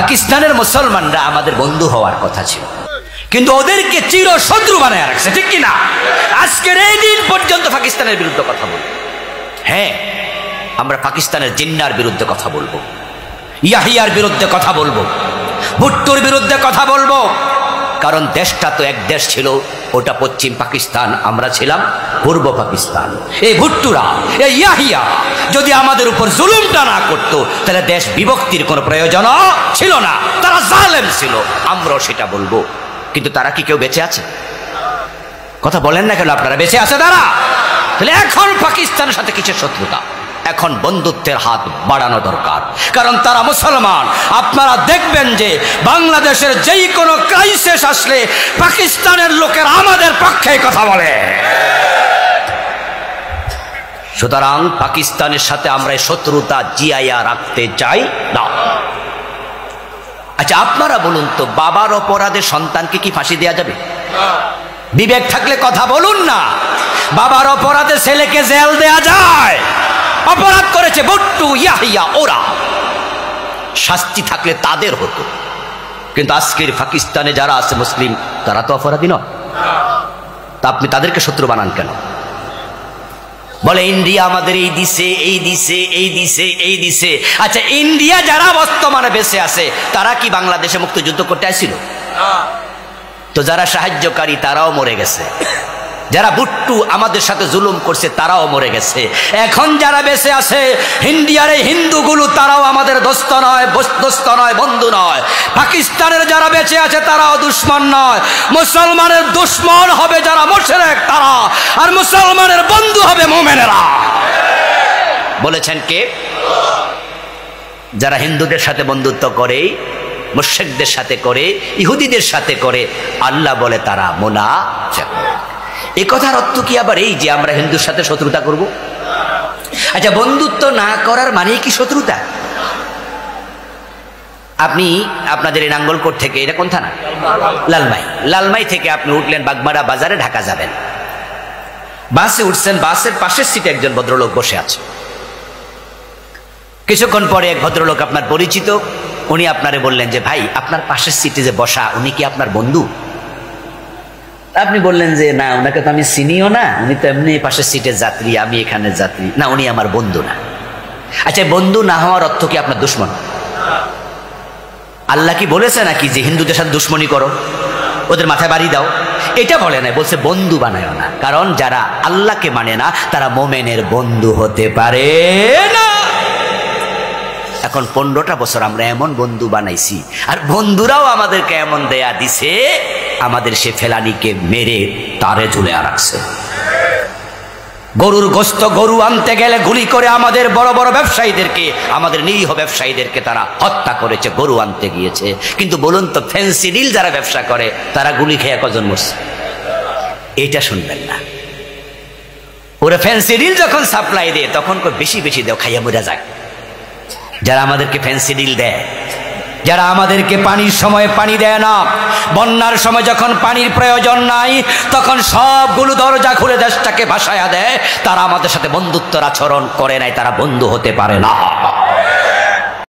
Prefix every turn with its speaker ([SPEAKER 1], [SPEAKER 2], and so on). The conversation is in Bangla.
[SPEAKER 1] পাকিস্তানের মুসলমানরা আমাদের বন্ধু হওয়ার কথা ছিল, কিন্তু ওদেরকে চির শত্রু বানায় রাখছে, ঠিক কিনা? আজকের এই দিন পর্যন্ত পাকিস্তানের বিরুদ্ধে কথা বলবো। হ্যাঁ, আমরা পাকিস্তানের জিন্নার বিরুদ্ধে কথা বলবো, ইয়াহিয়ার বিরুদ্ধে কথা বলবো, ভুট্টোর বিরুদ্ধে কথা বলবো, কারণ দেশটা তো এক দেশ ছিল, ওটা পশ্চিম পাকিস্তান, আমরা ছিলাম পূর্ব পাকিস্তান। এই ভুট্টুরা, এই ইয়াহিয়া যদি আমাদের উপর জুলুমটা না করতো তাহলে দেশ বিভক্তির কোনো প্রয়োজন ছিল না। তারা জালেম ছিল, আমরাও সেটা বলবো। কিন্তু তারা কি কেউ বেঁচে আছে? কথা বলেন না কেন আপনারা? বেঁচে আছে তারা? তাহলে এখন পাকিস্তানের সাথে কিসের শত্রুতা? এখন বন্ধুত্বের হাত বাড়ানো দরকার, কারণ তারা মুসলমান। আপনারা দেখবেন যে বাংলাদেশের যেই কোনো ক্রাইসিস আসলে পাকিস্তানের লোকের আমাদের পক্ষে কথা বলে। সুতরাং পাকিস্তানের সাথে আমরা শত্রুতা জিয়াইয়া রাখতে চাই না। আচ্ছা, আপনারা বলুন তো, বাবার অপরাধে সন্তানকে কি ফাঁসি দেওয়া যাবে? বিবেক থাকলে কথা বলুন না। বাবার অপরাধে ছেলেকে জেল দেয়া যায়? অপরাধ করেছে ভুট্টু, ইয়াহিয়া, ওরা, শাস্তি থাকলে তাদের হতো। কিন্তু আজকের পাকিস্তানে যারা আছে মুসলিম, তারা তো অপরাধী নয়। তা আপনি তাদেরকে শত্রু বানান কেন? বলে ইন্ডিয়া আমাদের এই দিছে, এই দিছে, এই দিছে, এই দিছে। আচ্ছা, ইন্ডিয়া যারা বর্তমানে বেঁচে আছে তারা কি বাংলাদেশে মুক্তিযুদ্ধ করতে আসছিল? তো যারা সাহায্যকারী তারাও মরে গেছে, যারা ভুট্টু আমাদের সাথে জুলুম করছে তারাও মরে গেছে। এখন যারা বেঁচে আছে ইন্ডিয়ার এই হিন্দুগুলো, তারাও আমাদের দোস্ত নয়, দোস্ত নয়, বন্ধু নয়। পাকিস্তানের যারা বেঁচে আছে তারাও দুশ্মন নয়। মুসলমানের দুশ্মন হবে যারা মুশরিক তারা, আর মুসলমানের বন্ধু হবে মুমিনেরা। বলেছেন কে? যারা হিন্দুদের সাথে বন্ধুত্ব করে, মুশরিকদের সাথে করে, ইহুদিদের সাথে করে, আল্লাহ বলে তারা মুনাফিক। এই কথার অর্থ কি আবার এই যে আমরা হিন্দুর সাথে শত্রুতা করব? আচ্ছা, বন্ধুত্ব না করার মানে কি শত্রুতা? আপনি আপনাদের এই নাঙ্গলকোট থেকে, এটা কোন থানা? লালমাই। লালমাই থেকে আপনি উঠলেন বাগমারা বাজারে ঢাকা যাবেন, বাসে উঠছেন, বাসের পাশের সিটে একজন ভদ্রলোক বসে আছে। কিছুক্ষণ পরে এক ভদ্রলোক আপনার পরিচিত, উনি আপনারে বললেন যে ভাই, আপনার পাশের সিটে যে বসা, উনি কি আপনার বন্ধু? আপনি বললেন যে না, ওনাকে তো আমি চিনিও না, উনি তো এমনি পাশের সিটের যাত্রী, আমি এখানে যাত্রী, না উনি আমার বন্ধু না। আচ্ছা, বন্ধু না হওয়ার অর্থ কি আপনার দুশ্মন? আল্লাহ কি বলেছে নাকি যে হিন্দুদের সাথে দুশ্মনী করো, ওদের মাথায় বাড়ি দাও? এটা বলে না, বলছে বন্ধু বানায় না। কারণ যারা আল্লাহকে মানে না তারা মোমেনের বন্ধু হতে পারে না। এখন 15টা বছর আমরা এমন বন্ধু বানাইছি, আর বন্ধুরাও আমাদেরকে এমন দেয়া দিছে, আমাদের সে ফেলানিকে মেরে তারে ঝুলে রাখছে। গরুর গোস্ত, গরু আনতে গেলে গুলি করে আমাদের বড় বড় ব্যবসায়ীদেরকে, আমাদের নিরীহ ব্যবসায়ীদেরকে তারা হত্যা করেছে, গরু আনতে গিয়েছে। কিন্তু বলুন তো, ফ্যান্সি ডিল যারা ব্যবসা করে তারা গুলি খেয়ে কজন মরছে? এইটা শুনবেন না। ওরা ফ্যান্সি ডিল যখন সাপ্লাই দেয় তখন বেশি বেশি দেও, খাইয়া মরে যায়। যারা আমাদেরকে ফ্যান্সি ডিল দেয়, যারা আমাদেরকে পানির সময় পানি দেয় না, বন্যার সময় যখন পানির প্রয়োজন নাই তখন সবগুলো দরজা খুলে দেশটাকে ভাসায়া দেয়, তারা আমাদের সাথে বন্ধুত্বের আচরণ করে নাই, তারা বন্ধু হতে পারে না।